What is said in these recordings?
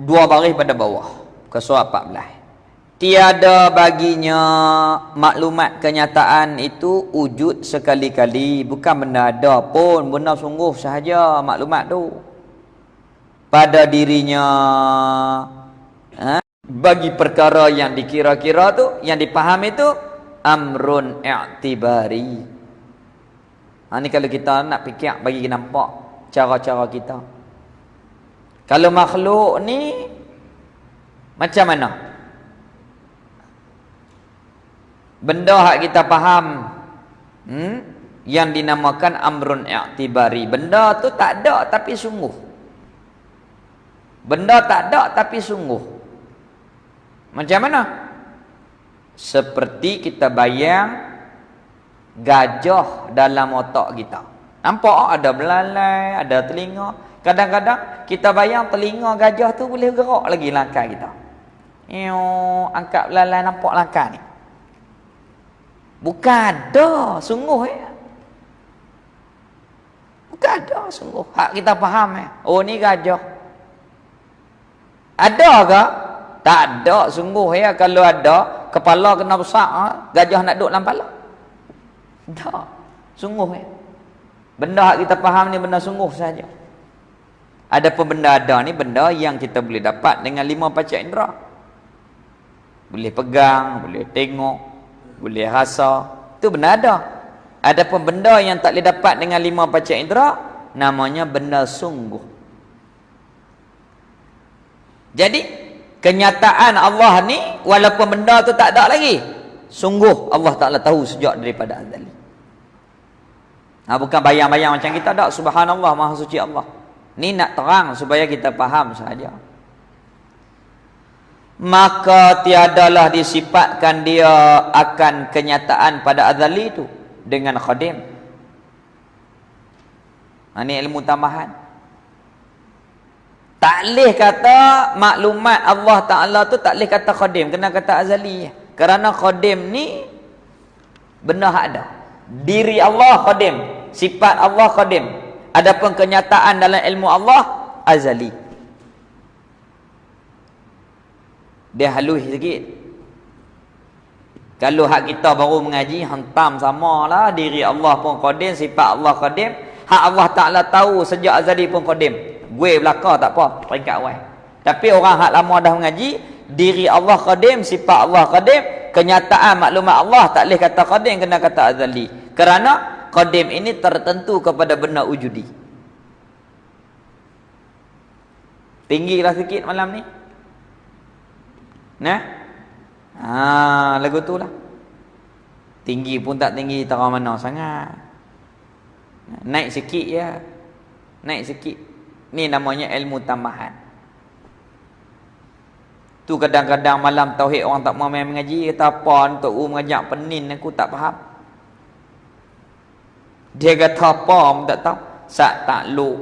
dua baris pada bawah ke surah 14. Tiada baginya maklumat kenyataan itu wujud sekali-kali, bukan benda ada pun, benda sungguh sahaja maklumat tu pada dirinya. Bagi perkara yang dikira-kira tu, yang dipahami itu amrun i'tibari. Ni kalau kita nak fikir bagi nampak cara-cara kita. Kalau makhluk ni macam mana? Benda hak kita faham yang dinamakan amrun i'tibari. Benda tu tak ada tapi sungguh. Benda tak ada tapi sungguh. Macam mana? Seperti kita bayang gajah dalam otak kita. Nampak ada belalai, ada telinga. Kadang-kadang kita bayang telinga gajah tu boleh gerak lagi langkah kita. Angkat belalai nampak langkah ni. Bukan ada sungguh Bukan ada sungguh. Hak kita faham oh ni gajah. Ada ke? Tak ada sungguh Kalau ada, kepala kena besar, gajah nak duduk dalam kepala. Tak. Sungguh Benda hak kita faham ni benda sungguh saja. Adapun benda ada ni benda yang kita boleh dapat dengan 5 panca indera. Boleh pegang, boleh tengok, boleh rasa, itu benda ada. Adapun benda yang tak boleh dapat dengan 5 panca indera, namanya benda sungguh. Jadi kenyataan Allah ni walaupun benda tu tak ada lagi, sungguh Allah Ta'ala tahu sejak daripada azali. Bukan bayang-bayang macam kita tak. Subhanallah, maha suci Allah. Ni nak terang supaya kita faham sahaja. Maka tiadalah disifatkan dia akan kenyataan pada azali itu dengan khadim. Ini ilmu tambahan. Tak boleh kata maklumat Allah Ta'ala tu tak boleh kata khadim, kena kata azali. Kerana khadim ni benda hak ada. Diri Allah khadim, sifat Allah khadim. Adapun kenyataan dalam ilmu Allah azali. Dia halus sikit. Kalau hak kita baru mengaji hentam samalah, diri Allah pun qadim, sifat Allah qadim, hak Allah Ta'ala tahu sejak azali pun qadim. Gue belaka tak apa, peringkat awal. Tapi orang hak lama dah mengaji, diri Allah qadim, sifat Allah qadim, kenyataan maklumat Allah tak boleh kata qadim, kena kata azali. Kerana qadim ini tertentu kepada benda wujudi. Tinggilah sikit malam ni. Nah, lagu tu lah. Tinggi pun tak tinggi terang mana sangat. Naik sikit ya. Naik sikit. Ni namanya ilmu tambahan. Tu kadang-kadang malam tauhid orang tak mau main mengaji, kata apa untuk mengajak penin aku tak faham. Dia kata apa pun tak tahu. Sak takluk,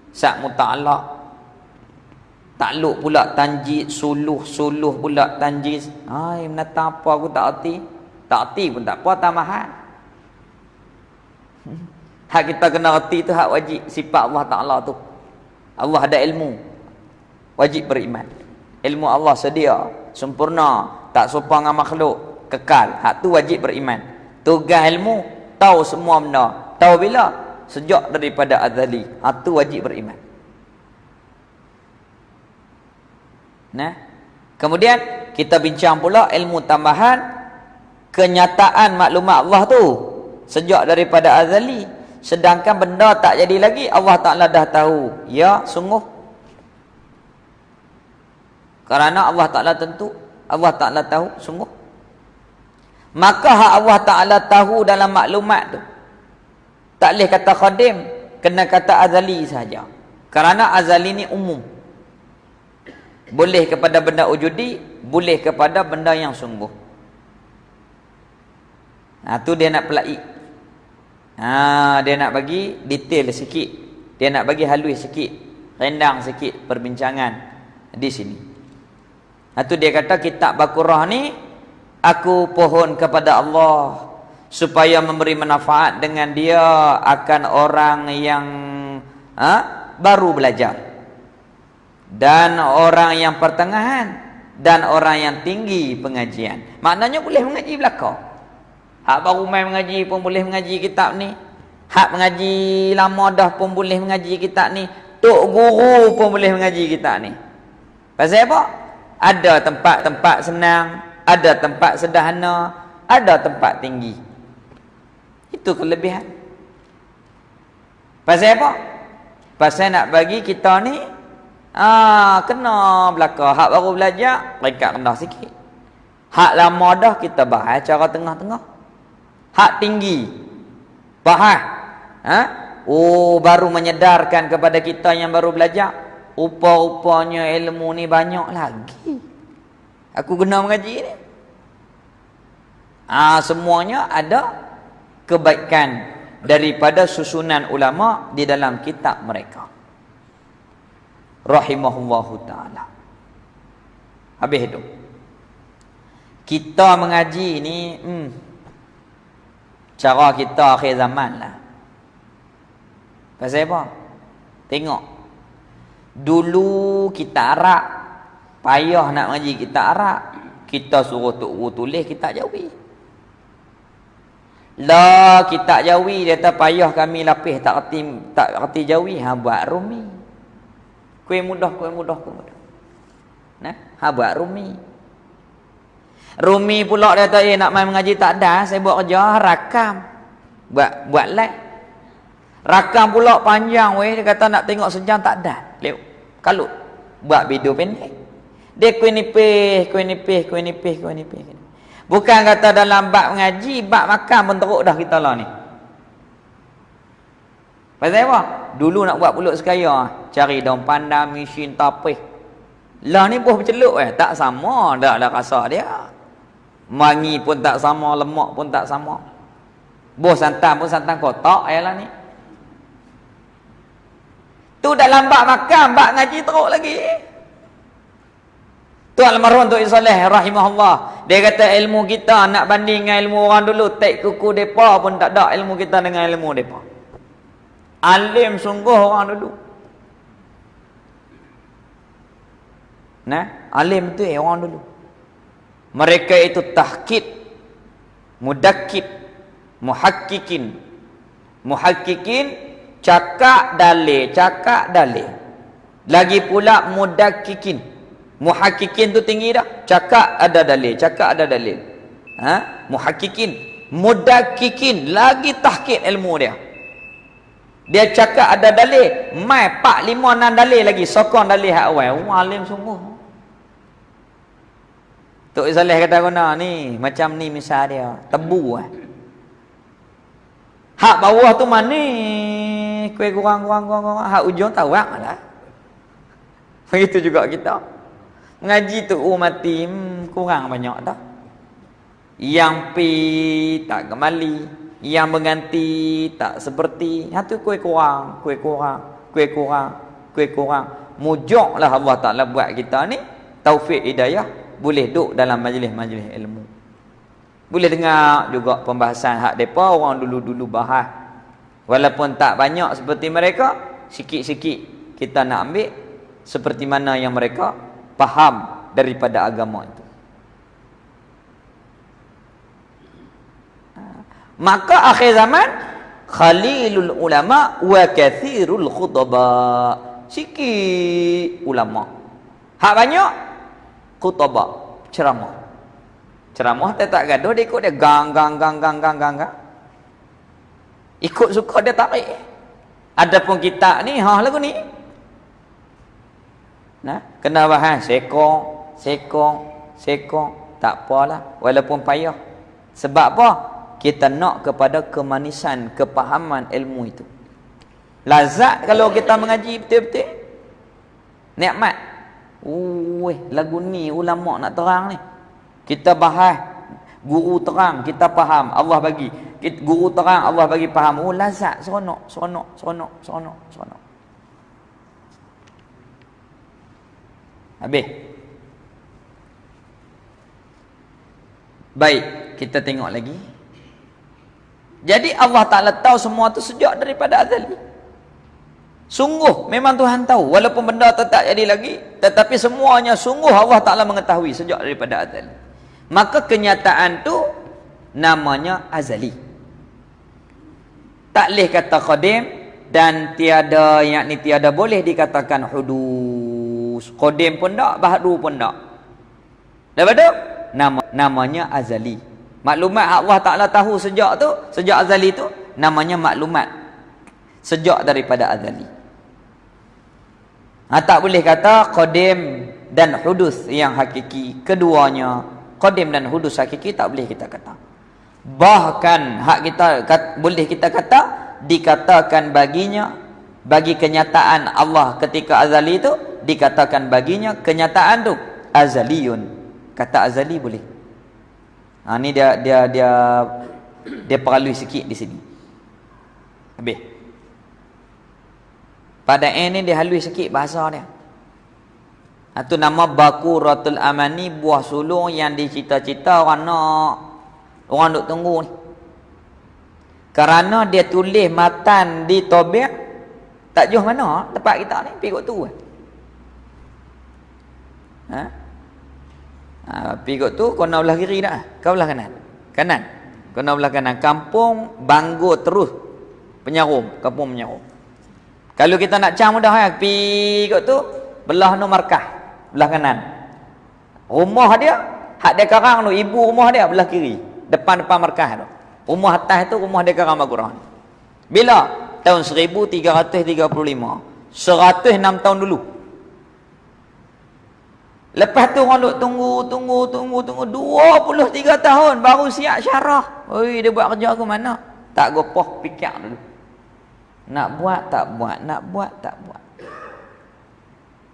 sak muta'alaq, takluk pula tanjid, suluh pula tanjid. Menata apa aku tak erti. Tak erti pun tak apa, tambahan. Hak kita kena erti tu hak wajib, sifat Allah Ta'ala tu. Allah ada ilmu, wajib beriman. Ilmu Allah sedia, sempurna, tak serupa dengan makhluk, kekal. Hak tu wajib beriman. Tugas ilmu, tahu semua benda. Tahu bila? Sejak daripada azali. Hak tu wajib beriman. Nah, kemudian kita bincang pula ilmu tambahan kenyataan maklumat Allah tu sejak daripada azali. Sedangkan benda tak jadi lagi, Allah Ta'ala dah tahu. Ya, sungguh. Kerana Allah Ta'ala tentu, Allah Ta'ala tahu, sungguh. Maka hak Allah Ta'ala tahu dalam maklumat tu tak boleh kata khadim, kena kata azali saja. Kerana azali ni umum. Boleh kepada benda wujudi, boleh kepada benda yang sungguh. Tu dia nak pelai. Dia nak bagi detail sikit. Dia nak bagi halus sikit, rendang sikit perbincangan di sini. Tu dia kata kitab Baqarah ni aku pohon kepada Allah supaya memberi manfaat dengan dia akan orang yang baru belajar. dan orang yang pertengahan, dan orang yang tinggi pengajian. Maknanya boleh mengaji belakang. Hak baru main mengaji pun boleh mengaji kitab ni. Hak mengaji lama dah pun boleh mengaji kitab ni. Tok guru pun boleh mengaji kitab ni. Pasal apa? Ada tempat-tempat senang, ada tempat sederhana, ada tempat tinggi. Itu kelebihan. Pasal apa? Pasal nak bagi kita ni kena belakang. Hak baru belajar, peringkat rendah sikit. Hak lama dah kita bahas cara tengah-tengah. Hak tinggi, bahas baru menyedarkan kepada kita yang baru belajar. Rupa-rupanya ilmu ni banyak lagi. Aku guna mengaji ni. Semuanya ada kebaikan daripada susunan ulama di dalam kitab mereka. Rahimahullahu ta'ala. Habis itu. Kita mengaji ni cara kita akhir zaman lah. Pasal apa? Tengok. Dulu kita Arab, payah nak mengaji kita Arab, kita suruh tok guru tulis kitab Jawi. Lah kitab Jawi dia kata payah kami lapis tak reti Jawi, buat Rumi. Kuih mudah. Nah, buat Rumi. Rumi pula dia kata nak main mengaji tak ada, saya buat kerja rakam. Buat live. Rakam pula panjang weh, dia kata nak tengok sejam tak ada. Kalau buat video pendek. Dia kuih nipih. Bukan kata dalam bab mengaji, bab makan pun teruk dah kita lah ni. Pasal apa? Dulu nak buat pulut sekaya, cari daun pandan, mesin, tapih. Lah ni buah berceluk tak sama dah rasa dia. Mangi pun tak sama, lemak pun tak sama. Buah santan pun santan kotak lah ni. Tu dalam bab makan, bab ngaji teruk lagi. Tu almarhum Tok Saleh rahimahullah, dia kata ilmu kita nak banding dengan ilmu orang dulu, tek kuku depa pun tak ada ilmu kita dengan ilmu depa. Alim sungguh orang dulu. Nah, alim tu orang dulu. Mereka itu tahqiq, mudakkik, muhakkikin. Cakap dalil. Lagi pula mudakkikin. Muhakkikin tu tinggi dah. Cakap ada dalil. Muhakkikin. Mudakkikin. Lagi tahqiq ilmu dia. Dia cakap ada dalil. Mai 4, 5, 6 dalil lagi. Sokong dalil hak awal. Alim sungguh. Tok Saleh kata guna ni. Macam ni misal dia. Tebu hak bawah tu manis, kuih kurang. Hak ujung tawak lah. Begitu juga kita. Mengaji tu mati kurang banyak dah. Yang pi tak kembali, yang mengganti tak seperti. Tu kuih kurang. Mujuklah Allah Ta'ala buat kita ni taufik hidayah, boleh duduk dalam majlis-majlis ilmu. Boleh dengar juga pembahasan hak depa orang dulu-dulu bahas. Walaupun tak banyak seperti mereka, sikit-sikit kita nak ambil seperti mana yang mereka faham daripada agama itu. Maka akhir zaman khalilul ulama wa kathirul khutaba. Sikit ulama. Hak banyak khutaba, ceramah. Ceramah dia tak gaduh, dia ikut dia gang. Ikut suka dia tarik. Adapun kita ni, lagu ni. Nah, kena bahas sekong. Tak apalah, walaupun payah. Sebab apa? Kita nak kepada kemanisan, kepahaman ilmu itu. Lazat kalau kita mengaji betul-betul. Nikmat. Lagu ni ulama nak terang ni. Kita bahas, guru terang, kita faham, Allah bagi. Guru terang, Allah bagi faham. Lazat, seronok. Habis. Baik, kita tengok lagi. Jadi Allah Ta'ala tahu semua tu sejak daripada azali. Sungguh memang Tuhan tahu, walaupun benda tu tak jadi lagi, tetapi semuanya sungguh Allah Ta'ala mengetahui sejak daripada azal. Maka kenyataan tu namanya azali. Tak boleh kata qadim, dan tiada, yakni tiada boleh dikatakan hudus. Qadim pun tak, bahru pun tak. Lepas tu namanya azali. Maklumat Allah Ta'ala tahu sejak tu, sejak azali tu, namanya maklumat sejak daripada azali. Tak boleh kata qadim dan hudus yang hakiki. Keduanya, qadim dan hudus hakiki, tak boleh kita kata. Bahkan boleh kita kata, dikatakan baginya, bagi kenyataan Allah ketika azali itu, dikatakan baginya kenyataan tu azaliyun. Kata azali boleh. Ni dia peralui sikit di sini. Habis. Pada ni dia halui sikit bahasa dia. Itu nama Bakuratul Amani, buah sulung yang dicita-cita orang nak, orang duk tunggu ni. Kerana dia tulis matan di Tobek, tak jauh mana tempat kita ni, pergi kat tu. Pergi kat tu, kau nak belah kiri tak? Kau belah kanan. Kanan. Kau nak belah kanan. Kampung Banggur terus. Penyarum. Kampung Penyarum. Kalau kita nak cam mudah, pergi kat tu, belah no markah. Belah kanan. Rumah dia, hak dia karang tu, ibu rumah dia belah kiri. Depan-depan markah tu. Rumah atas tu, rumah dia karang Al-Quran. Bila? Tahun 1335. 106 tahun dulu. Lepas tu orang duk tunggu 23 tahun baru siap syarah. Oi, dia buat kerja ke mana? Tak gopoh fikir dulu. Nak buat tak buat, nak buat tak buat.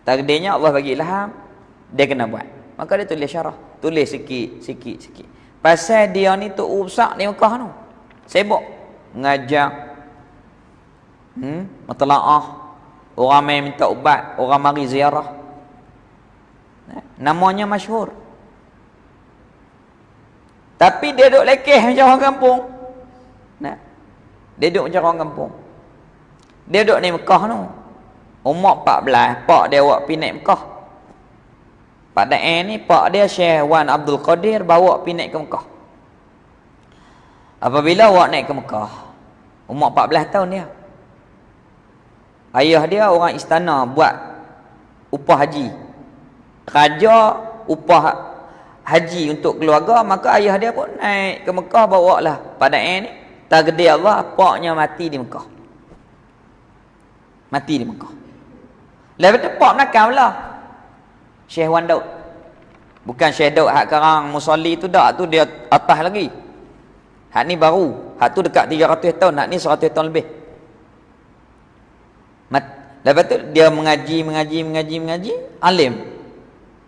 Takdirnya Allah bagi ilham, dia kena buat. Maka dia tulis syarah, tulis sikit. Pasal dia ni tu usak di Mekah tu. Sibuk ngajak matlaah, orang main minta ubat, orang mari ziarah. Namanya masyhur. Tapi dia duk lekeh macam orang kampung. Dia duk macam orang kampung. Dia duk ni Mekah tu. Umur 14, pak dia awak pergi naik Mekah. Pada ni pak dia Syekh Wan Abdul Qadir bawa pergi naik ke Mekah. Apabila awak naik ke Mekah, umur 14 tahun dia. Ayah dia orang istana buat upah haji. Raja upah haji untuk keluarga, maka ayah dia pun naik ke Mekah, bawa lah. Pada ni takdir Allah, paknya mati di Mekah. Mati di Mekah. Lepas tu pak nakal lah Syekh Wan Daud. Bukan Syekh Daud hak karang musalli tu dak, tu dia atas lagi. Hak ni baru, hak tu dekat 300 tahun, hak ni 100 tahun lebih. Lepas tu dia mengaji, alim.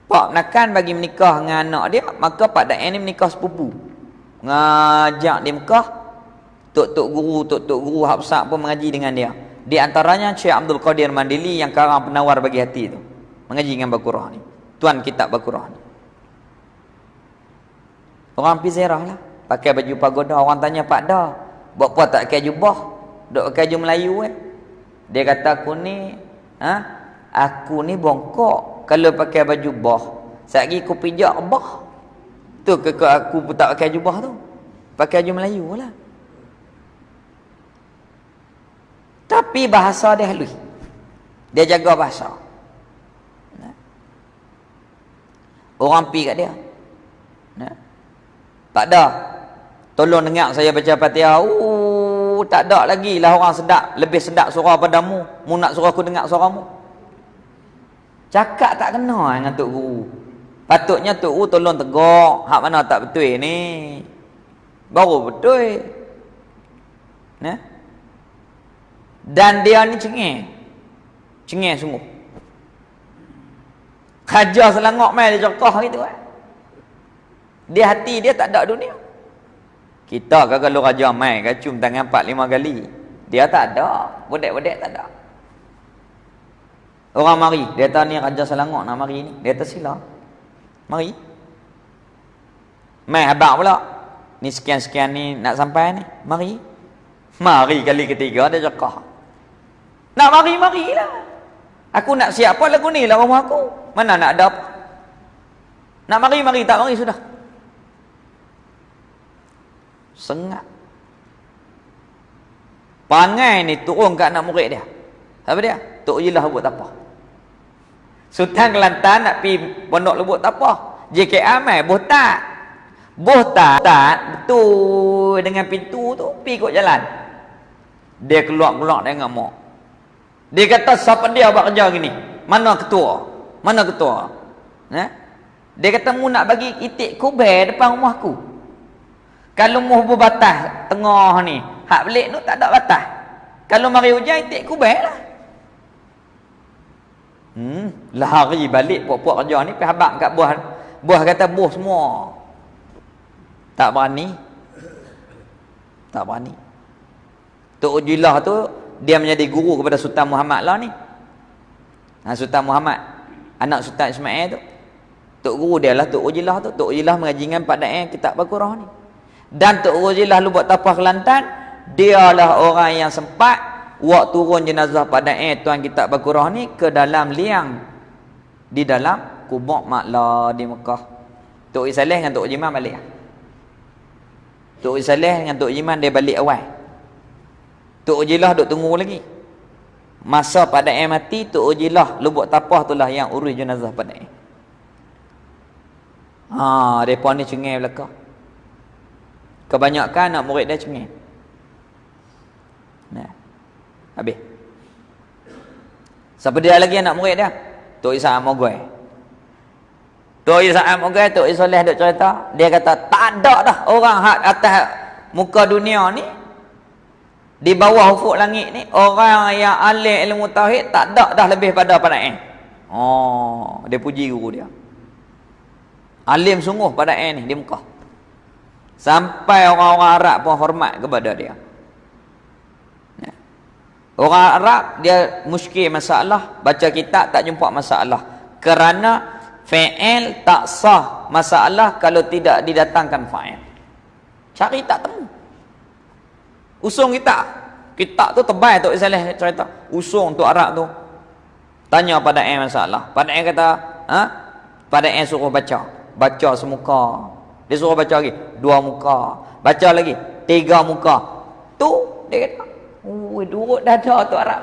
Pak nakal bagi menikah dengan anak dia, maka pak dak ni menikah sepupu. Ngajak di Mekah, tok-tok guru hak besar pun mengaji dengan dia. Di antaranya Syekh Abdul Qadir Mandili yang karang penawar bagi hati tu. Mengaji dengan Baqarah ni. Tuan kitab Baqarah ni. Orang pergi ziarah lah. Pakai baju pagoda. Orang tanya, Pak dah, buat apa tak pakai jubah? Duk pakai baju Melayu Dia kata, aku ni bongkok. Kalau pakai baju bah, sekali aku pijak bah. Tu aku pun tak pakai jubah tu. Pakai baju Melayu lah. Tapi bahasa dia halus. Dia jaga bahasa. Orang pergi kat dia. Tak ada. Tolong dengar saya baca Fatihah. Tak ada lagi lah orang sedap. Lebih sedap suara padamu. Mu nak suruh aku dengar suaramu. Cakap tak kena dengan Tok Guru. Patutnya Tok Guru tolong tegak. Hak mana tak betul ni. Baru betul. Dan dia ni cengeng sungguh. Kajar selangok mai dia cakap gitu Dia hati dia tak ada dunia. Kita kalau raja mai kacum tangan 4-5 kali, dia tak ada. Bodek-bodek tak ada. Orang mari, dia tahu ni Raja Selangor nak mari ni. Dia tersila. Mari. Mai habaq pula. Ni sekian-sekian ni nak sampai ni. Mari. Mari kali ketiga dia cakap. Nak mari-marilah. Aku nak siap apa lagu ni lah rumah aku. Mana nak ada apa? Nak mari-mari tak mari sudah. Sengat. Pangai ni turun kat anak murid dia. Apa dia? Tok Jilah buat tak apa. Sultan Kelantan nak pergi pondok Lubuk tak apa. JKA mai boh tak. Boh tak betul dengan pintu tu pergi ikut jalan. Dia keluar-keluar dengan mak. Dia kata siapa dia buat kerja gini? Mana ketua? Mana ketua? Dia kata mu nak bagi itik kuber depan rumahku. Kalau mu berbatas tengah ni, hak belik tu tak ada batas. Kalau mari hujan itik kuber lah. Lari balik puak-puak kerja ni pergi habaq kat buah. Buah kata buah semua. Tak berani. Tak berani. Tok Ujilah tu dia menjadi guru kepada Sultan Muhammad lah ni. Sultan Muhammad, anak Sultan Ismail tu. Tok guru dia lah Tok Ujilah tu. Tok Ujilah mengaji dengan Pak Daeng kitab Al-Qur'an ni. Dan Tok Ujilah Lubuk Tapah Kelantan, dialah orang yang sempat waktu turun jenazah Pak Daeng tuan kitab Al-Qur'an ni ke dalam liang di dalam kubur Maklah di Mekah. Tok Isaleh dengan Tok Jiman balik. Tok Isaleh dengan Tok Jiman dia balik awal. Tok Ujilah duk tunggu lagi. Masa Pak Daeng mati, Tok Ujilah Lubuk Tapah tu lah yang urus jenazah Pak Daeng. Mereka ni cengeng belakang. Kebanyakan anak murid dia cengeng. Nah. Habis. Siapa dia lagi anak murid dia? Tok Isa Mogoi. Tok Isa Mogoi, Tok Isoleh duk cerita, dia kata tak ada dah orang hak atas muka dunia ni, di bawah ufuk langit ni, orang yang alim ilmu tauhid tak ada dah lebih pada Pak Daeng. Dia puji guru dia. Alim sungguh Pak Daeng ni di Mekah. Sampai orang-orang Arab pun hormat kepada dia. Orang Arab dia muskil masalah, baca kitab tak jumpa masalah. Kerana fi'il tak sah masalah kalau tidak didatangkan fa'il. Cari tak temu. Usung kitab. Kitab tu tebal Tok Isaleh cerita. Usung tu Arab tu. Tanya pada masalah. Pada kata, pada suruh baca. Baca semuka. Dia suruh baca lagi 2 muka. Baca lagi 3 muka. Tu dia kata, urut dada tu Arab.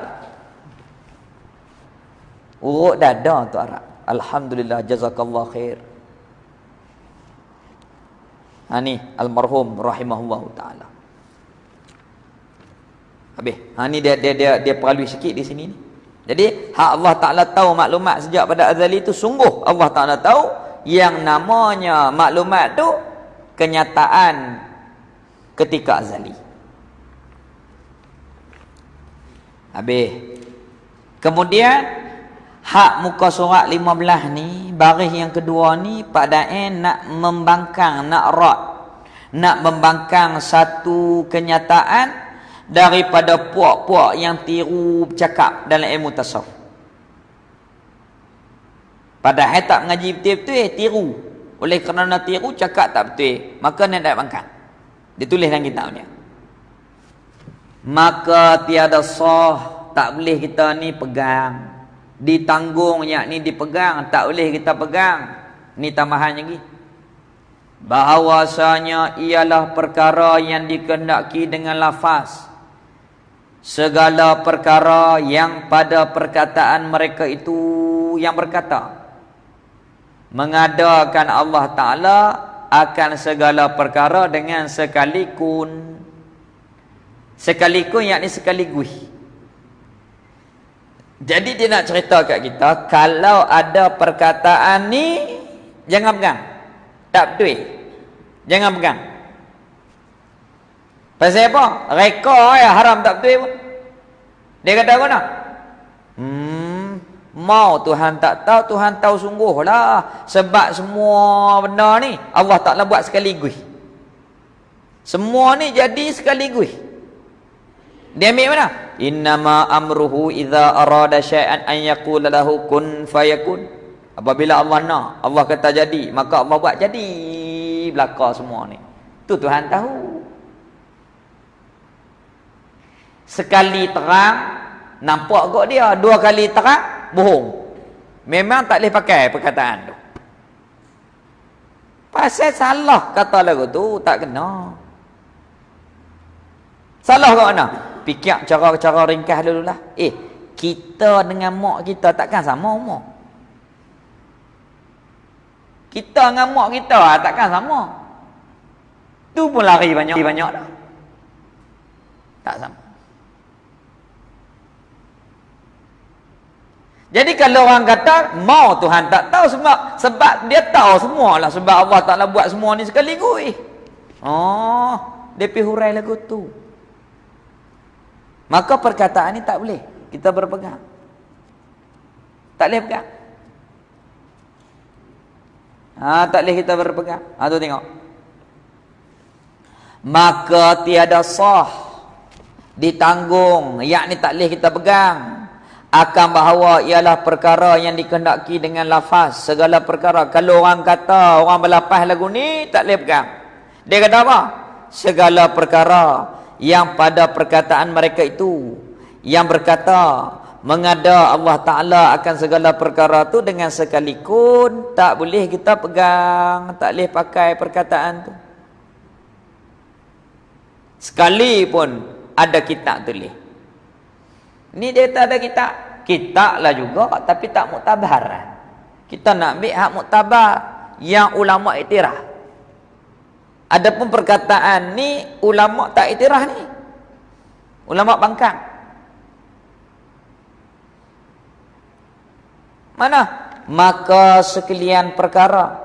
Urut dada tu Arab. Alhamdulillah, jazakallah khair. Ni almarhum rahimahullahu taala. Habis. Ni dia peralui sikit di sini ni. Jadi hak Allah Taala tahu maklumat sejak pada azali itu, sungguh Allah Taala tahu yang namanya maklumat tu kenyataan ketika azali. Habis. Kemudian hak muka surat 15 ni, baris yang kedua ni, Pak Daeng nak membangkang, nak membangkang satu kenyataan daripada puak-puak yang tiru bercakap dalam ilmu tasawuf. Padahal tak mengaji betul-betul, tiru. Oleh kerana tiru, cakap tak betul, maka nak bangkang. Dia tulis dalam kitab dia. Maka tiada sah, tak boleh kita ni pegang. Ditanggung, yakni dipegang, tak boleh kita pegang. Ni tambahan lagi. Bahawasanya ialah perkara yang dikehendaki dengan lafaz. Segala perkara yang pada perkataan mereka itu yang berkata mengadakan Allah Ta'ala akan segala perkara dengan sekalikun. Sekalikun yakni sekaligus. Jadi dia nak cerita kat kita, kalau ada perkataan ni jangan pegang. Tak betul. Jangan pegang. Pasal apa? Reka haram tak betul pun. Dia kata apa nak? Mau Tuhan tak tahu, Tuhan tahu sungguh lah. Sebab semua benda ni Allah Ta'ala buat sekaligus. Semua ni jadi sekaligus. Dia ambil mana? Innama amruhu idza arada syai'an an yaqula lahu kun fayakun. Apabila Allah nak, Allah kata jadi, maka Allah buat jadi belaka semua ni. Tu Tuhan tahu. Sekali terang nampak kok dia 2 kali terang bohong. Memang tak boleh pakai perkataan tu. Pasal salah kata lagu tu tak kena. Salah kat mana? Fikir cara-cara ringkas dululah. Kita dengan mak kita takkan sama umur. Kita dengan mak kita takkan sama. Tu pun lari banyak dah. Tak sama. Jadi kalau orang kata mau Tuhan tak tahu sebab dia tahu semualah, sebab Allah Taala buat semua ni sekaligus. Dia pi hurai lagu tu. Maka perkataan ni tak boleh kita berpegang. Tak boleh pegang. Tak boleh kita berpegang. Tu tengok. Maka tiada sah ditanggung, yakni tak boleh kita pegang, akan bahawa ialah perkara yang dikehendaki dengan lafaz segala perkara. Kalau orang kata, orang berlafaz lagu ni tak boleh pegang, dia kata apa? Segala perkara yang pada perkataan mereka itu yang berkata mengada Allah Ta'ala akan segala perkara tu dengan sekalipun tak boleh kita pegang, tak boleh pakai perkataan tu. Sekalipun ada kitab tulis. Ni dia tak ada kitab. Kitab lah juga tapi tak muktabar. Kita nak ambil hak muktabar yang ulama iktiraf. Adapun perkataan ni ulama tak iktiraf ni. Ulama bangkang. Mana? Maka sekalian perkara.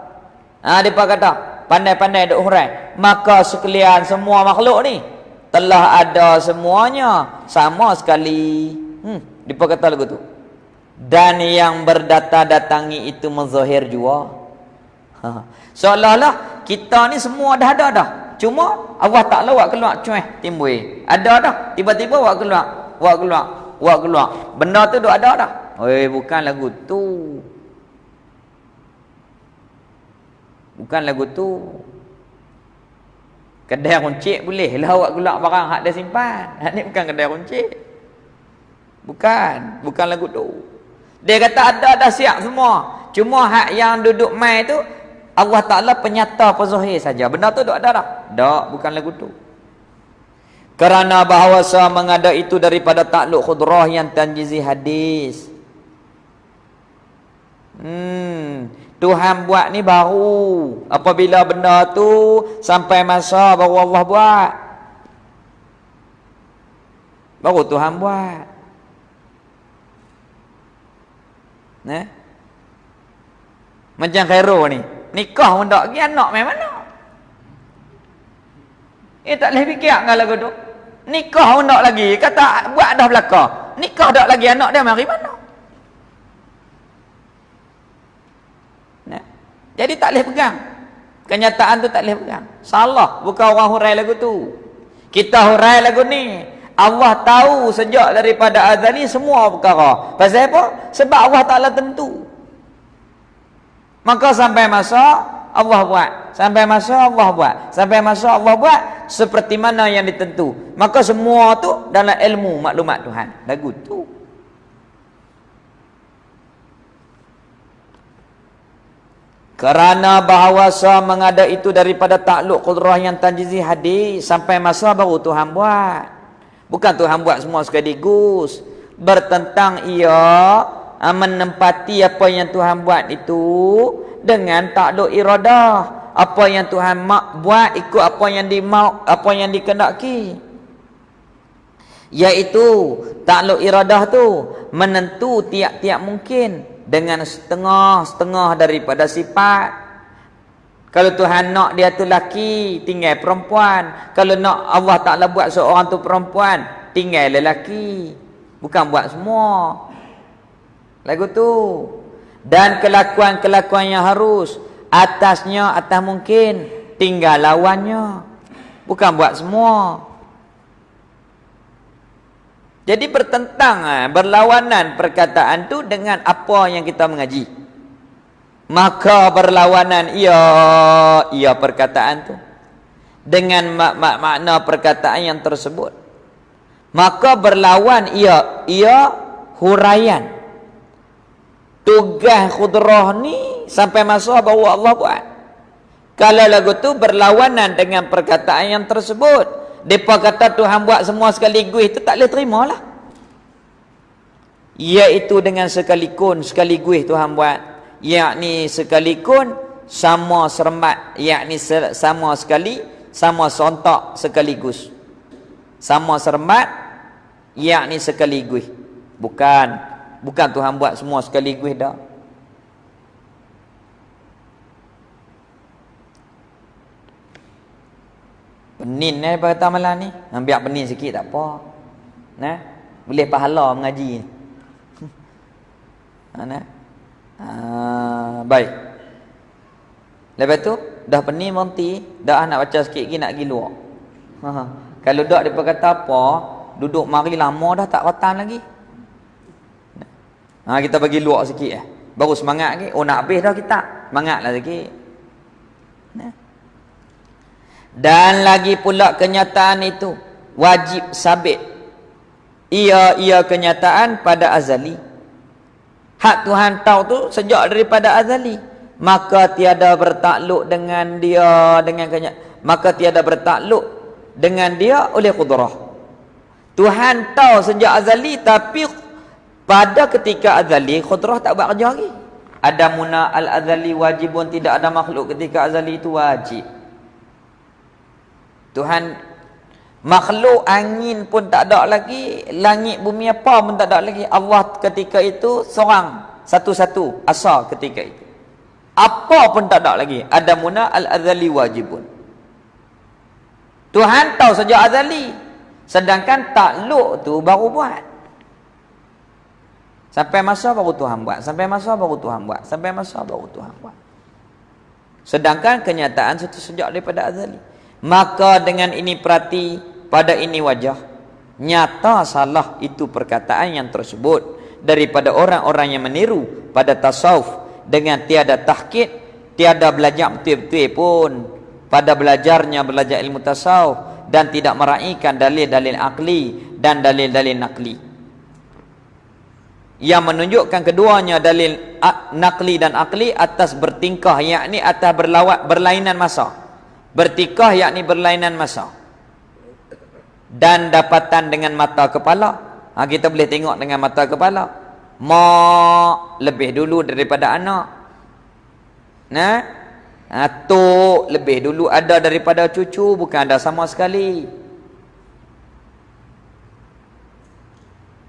Dia kata, pandai-pandai duk hurai. Maka sekalian semua makhluk ni telah ada semuanya sama sekali. Dia kata lagu tu. Dan yang berdata-datangi itu menzahir jua. Seolah-olah kita ni semua dah ada dah. Cuma Allah Ta'ala buat keluar cueh timbul. Ada dah. Tiba-tiba buat keluar. Benda tu duk ada dah. Bukan lagu tu. Bukan lagu tu. Kedai runcit boleh lah awak keluar barang hak dah simpan. Hak ni bukan kedai runcit. Bukan lagu tu. Dia kata ada dah siap semua. Cuma hak yang duduk mai tu Allah Ta'ala penyata pezohir saja. Benda tu duk ada dah. Tak, bukan lagu tu. Kerana bahawasa mengada itu daripada takluk khudrah yang tanjizi hadis. Tuhan buat ni baru. Apabila benda tu sampai masa baru Allah buat. Baru Tuhan buat. Macam Khairul ni. Nikah pun tak pergi, anak main mana? Tak boleh fikir kan lagu tu. Nikah pun tak lagi. Kata buat dah belakang. Nikah tak lagi, anak dia mari mana? Jadi tak boleh pegang. Kenyataan tu tak boleh pegang. Salah. Bukan orang hurai lagu tu. Kita hurai lagu ni. Allah tahu sejak daripada azali semua perkara. Pasal apa? Sebab Allah Ta'ala tentu. Maka sampai masa Allah buat. Sampai masa Allah buat. Sampai masa Allah buat seperti mana yang ditentu. Maka semua tu dalam ilmu maklumat Tuhan. Lagu tu. Kerana bahawasa mengada itu daripada takluk qudrah yang tanjizi hadis sampai masa baru Tuhan buat. Bukan Tuhan buat semua sekaligus. Bertentang ia menempati apa yang Tuhan buat itu dengan takluk iradah. Apa yang Tuhan buat ikut apa yang dimau, apa yang dikehendaki. Iaitu takluk iradah tu menentu tiap-tiap mungkin dengan setengah-setengah daripada sifat. Kalau Tuhan nak dia tu laki, tinggal perempuan. Kalau nak Allah Ta'ala buat seorang tu perempuan, tinggal lelaki. Bukan buat semua. Lagu tu. Dan kelakuan-kelakuan yang harus atasnya, atas mungkin, tinggal lawannya. Bukan buat semua. Jadi bertentang, berlawanan perkataan tu dengan apa yang kita mengaji. Maka berlawanan ia perkataan tu dengan makna perkataan yang tersebut. Maka berlawan ia huraian. Tugas kudrah ni sampai masa baru Allah buat. Kalau lagu tu berlawanan dengan perkataan yang tersebut, depa kata Tuhan buat semua sekaligus, itu tak boleh terima lah. Iaitu dengan sekaligus Tuhan buat, yakni sekaligus sama serembat, yakni sama sekali, sama sontak sekaligus. Sama serembat, yakni sekaligus. Bukan Tuhan buat semua sekaligus dah. Penin pada malam ni. Biar penin sikit tak apa. Nah, boleh pahala mengaji. Baik. Lepas tu dah pening berhenti, dah nak baca sikit lagi nak pergi luar. Kalau dak depa kata apa, duduk mari lama dah tak rotan lagi. Kita bagi luar sikit baru semangat lagi. Oh nak habis dah kita. Semangatlah sikit. Dan lagi pula kenyataan itu wajib sabit. Ia kenyataan pada azali. Hak Tuhan tahu tu sejak daripada azali. Maka tiada bertakluk dengan dia maka tiada bertakluk dengan dia oleh qudrah. Tuhan tahu sejak azali, tapi pada ketika azali qudrah tak buat kerja lagi. Ada muna al-azali wajibun, tidak ada makhluk ketika azali itu wajib. Tuhan makhluk angin pun tak ada lagi, langit bumi apa pun tak ada lagi. Allah ketika itu seorang, satu-satu asa ketika itu. Apa pun tak ada lagi. Ada muna al-azali wajibun. Tuhan tahu sejak azali, sedangkan takluk tu baru buat. Sampai masa baru Tuhan buat, sampai masa baru Tuhan buat, sampai masa baru Tuhan buat. Sedangkan kenyataan itu sejak daripada azali. Maka dengan ini perhati, pada ini wajah, nyata salah itu perkataan yang tersebut daripada orang-orang yang meniru pada tasawuf dengan tiada tahqiq, tiada belajar betul-betul pun pada belajar ilmu tasawuf, dan tidak meraihkan dalil-dalil akli dan dalil-dalil nakli yang menunjukkan keduanya, dalil nakli dan akli atas bertingkah, yakni atas berlainan masa. Bertikah yakni berlainan masa, dan dapatan dengan mata kepala. Kita boleh tengok dengan mata kepala. Mak lebih dulu daripada anak. Tok lebih dulu ada daripada cucu, bukan ada sama sekali.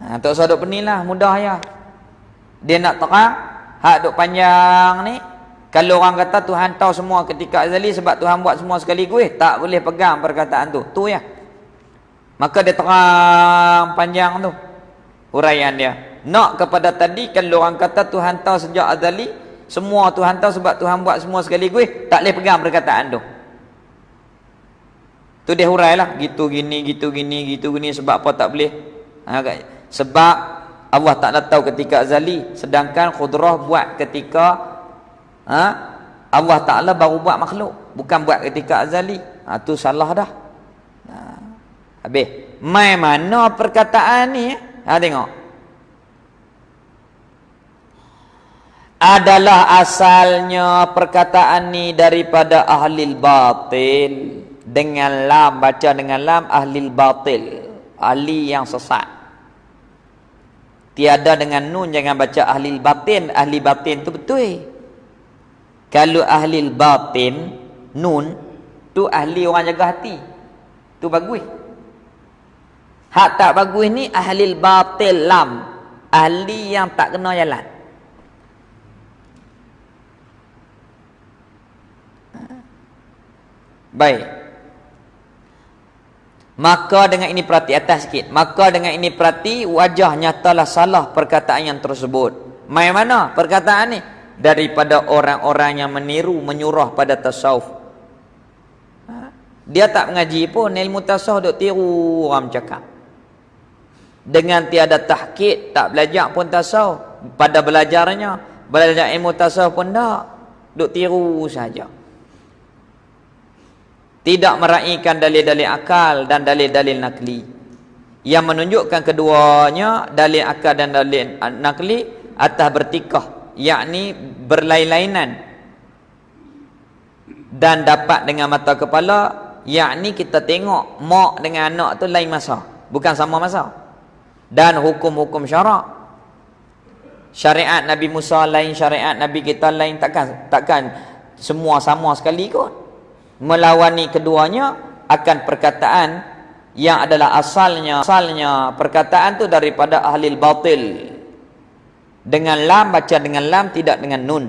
Tok Saduk penilah mudah ya. Dia nak terang hak duk panjang ni. Kalau orang kata Tuhan tahu semua ketika azali sebab Tuhan buat semua sekaligus, tak boleh pegang perkataan tu. Tu ya. Maka dia terang panjang tu huraian dia. Nak kepada tadi, kalau orang kata Tuhan tahu sejak azali, semua Tuhan tahu sebab Tuhan buat semua sekaligus, tak boleh pegang perkataan tu. Tu dia hurailah, gitu gini sebab apa tak boleh? Sebab Allah tak tahu ketika azali, sedangkan qudrah buat ketika Allah Ta'ala baru buat makhluk, bukan buat ketika azali. Tu salah dah. Habis. Mai mana perkataan ni? Tengok. Adalah asalnya perkataan ni daripada ahlil batil. Dengan lam, baca dengan lam, ahlil batil, ahli yang sesat. Tiada dengan nun, jangan baca ahlil batin. Ahli batin tu betul. Kalau ahli batin nun tu ahli orang jaga hati, tu bagus. Hak tak bagus ni ahli batil lam, ahli yang tak kena jalan. Baik. Maka dengan ini perhati atas sikit. Maka dengan ini perhati, wajah nyatalah salah perkataan yang tersebut. Mai mana perkataan ni? Daripada orang-orang yang meniru, menyurah pada tasawuf. Dia tak mengaji pun ilmu tasawuf, duk tiru orang cakap. Dengan tiada tahqiq, tak belajar pun tasawuf. Pada belajarnya, belajar ilmu tasawuf pun tak, duk tiru saja. Tidak meraihkan dalil-dalil akal dan dalil-dalil nakli. yang menunjukkan keduanya dalil akal dan dalil nakli atas bertikah, yakni berlain-lainan dan dapat dengan mata kepala, yakni kita tengok mak dengan anak tu lain masa, bukan sama masa. Dan hukum-hukum syarak, syariat Nabi Musa lain, syariat Nabi kita lain, takkan semua sama sekali kot. Melawani keduanya akan perkataan yang adalah asalnya perkataan tu daripada ahli batil. Dengan lam, baca dengan lam, tidak dengan nun.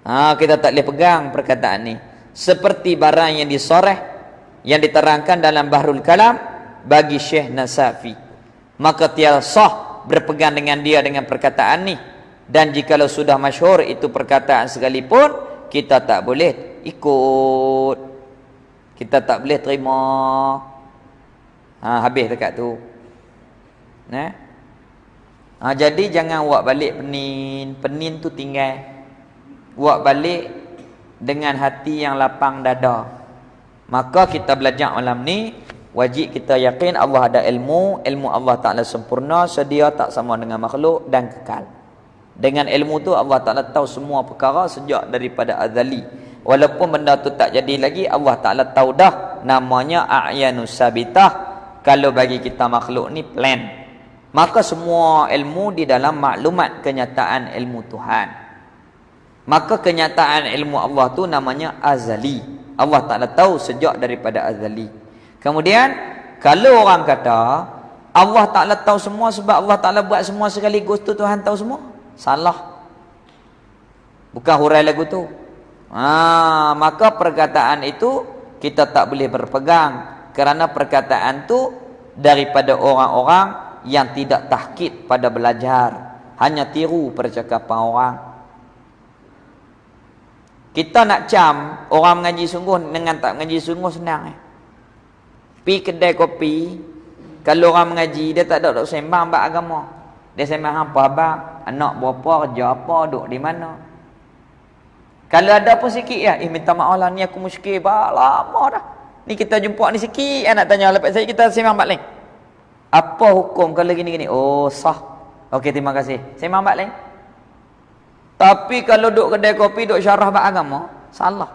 Kita tak boleh pegang perkataan ni. Seperti barang yang disoreh, yang diterangkan dalam Bahrul Kalam bagi Syekh Nasafi. Maka tiada sah berpegang dengan dia dengan perkataan ni. Dan jikalau sudah masyhur itu perkataan sekalipun, kita tak boleh ikut. Kita tak boleh terima. Habis dekat tu. Jadi jangan buat balik penin. Penin tu tinggal. Buat balik dengan hati yang lapang dada. Maka kita belajar malam ni, wajib kita yakin Allah ada ilmu. Ilmu Allah Ta'ala sempurna, sedia, tak sama dengan makhluk dan kekal. Dengan ilmu tu Allah Ta'ala tahu semua perkara sejak daripada azali. Walaupun benda tu tak jadi lagi, Allah Ta'ala tahu dah. Namanya a'yanus sabitah. Kalau bagi kita makhluk ni plan. Maka semua ilmu di dalam maklumat kenyataan ilmu Tuhan. Maka kenyataan ilmu Allah tu namanya azali. Allah Ta'ala tahu sejak daripada azali. Kemudian kalau orang kata Allah Ta'ala tahu semua sebab Allah Ta'ala buat semua sekaligus tu Tuhan tahu semua, salah. Bukan hurai lagu tu. Maka perkataan itu kita tak boleh berpegang. Kerana perkataan tu daripada orang-orang yang tidak tahkid pada belajar, hanya tiru percakapan orang. Kita nak cam orang mengaji sungguh dengan tak mengaji sungguh senang. Pi kedai kopi, kalau orang mengaji dia tak ada duk sembang bab agama. Dia sembang apa bab anak berapa, kerja apa, duk di mana. Kalau ada pun sikit ya, minta maaf lah ni aku muskil bah lama dah. Ni kita jumpa ni sikit nak tanya lepas saya kita sembang bab lain. Apa hukum kalau gini-gini? Oh, sah. Okey, terima kasih. Sembang bab lain. Tapi kalau duk kedai kopi duk syarah bab agama, salah.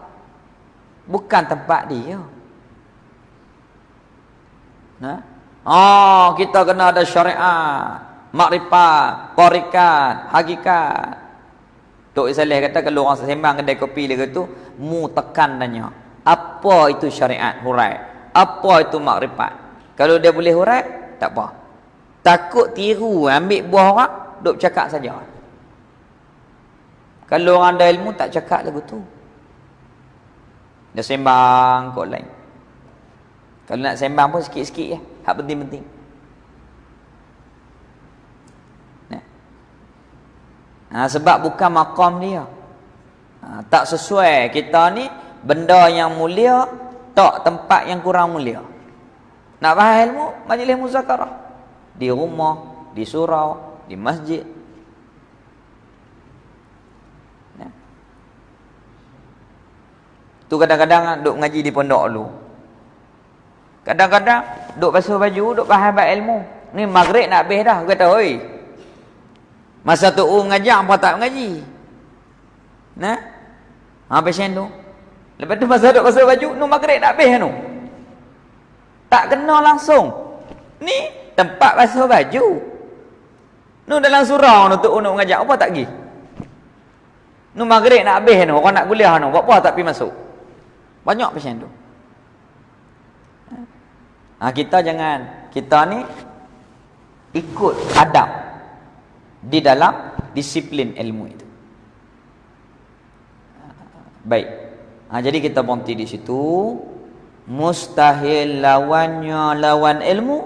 Bukan tempat dia. Kita kena ada syariat, makrifat, tarikat, hakikat. Tok Saleh kata kalau orang sembang kedai kopi dia tu, mu tekan tanya, apa itu syariat hurai? Apa itu makrifat? Kalau dia boleh hurai, tak apa. Takut tiru, ambil buah orang, duk cakap saja. Kalau orang ada ilmu tak cakap lagu tu. Dia sembang kot lain. Kalau nak sembang pun sikit-sikit ya. Hak penting-penting. Sebab bukan maqam dia. Tak sesuai. Kita ni benda yang mulia, tak tempat yang kurang mulia. Nak faham ilmu, majlis muzakarah. Di rumah, di surau, di masjid. Tu kadang-kadang duk ngaji di pondok dulu. Kadang-kadang duk basuh baju, duk faham bab ilmu. Ni maghrib nak habis dah, kata, "Oi. Masa tu ngajak apa tak ngaji?" Pasien tu. Lepas tu masa duk basuh baju, nu maghrib nak habis nu. Tak kena langsung. Ni tempat basuh baju. Nu dalam surau nu tu nak ngajak apa tak pergi? Nu maghrib nak habis nu, orang nak kuliah nu, buat apa tak pergi masuk? Banyak pasien tu. Kita jangan. Kita ni ikut adab di dalam disiplin ilmu itu. Baik. Jadi kita berhenti di situ. Mustahil lawannya lawan ilmu,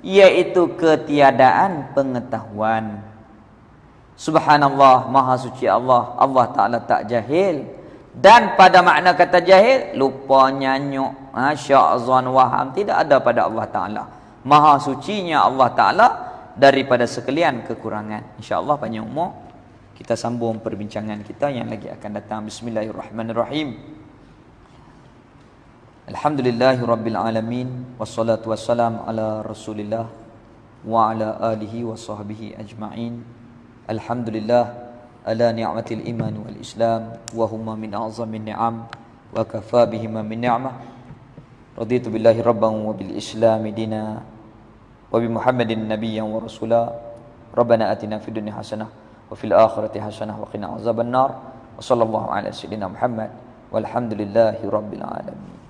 iaitu ketiadaan pengetahuan. Subhanallah, maha suci Allah. Allah Ta'ala tak jahil. Dan pada makna kata jahil, lupa, nyanyuk, sya'zan, waham, tidak ada pada Allah Ta'ala. Maha sucinya Allah Ta'ala daripada sekalian kekurangan. InsyaAllah panjang umur, kita sambung perbincangan kita yang lagi akan datang. Bismillahirrahmanirrahim. Alhamdulillahirabbil alamin, wassalatu wassalamu ala Rasulillah wa ala alihi wa sahbihi ajma'in. Alhamdulillah ala ni'matil iman wal islam wa huma min a'zamin ni'am wa kafa bihima min ni'mah. Raditu billahi rabban wa bil islami dina wa bi Muhammadin nabiyyan wa rasula. Rabbana atina fid dunya hasanah wa fil akhirati hasanah wa qina azabannar. Wa sallallahu ala sayyidina Muhammad walhamdulillahi rabbil alamin.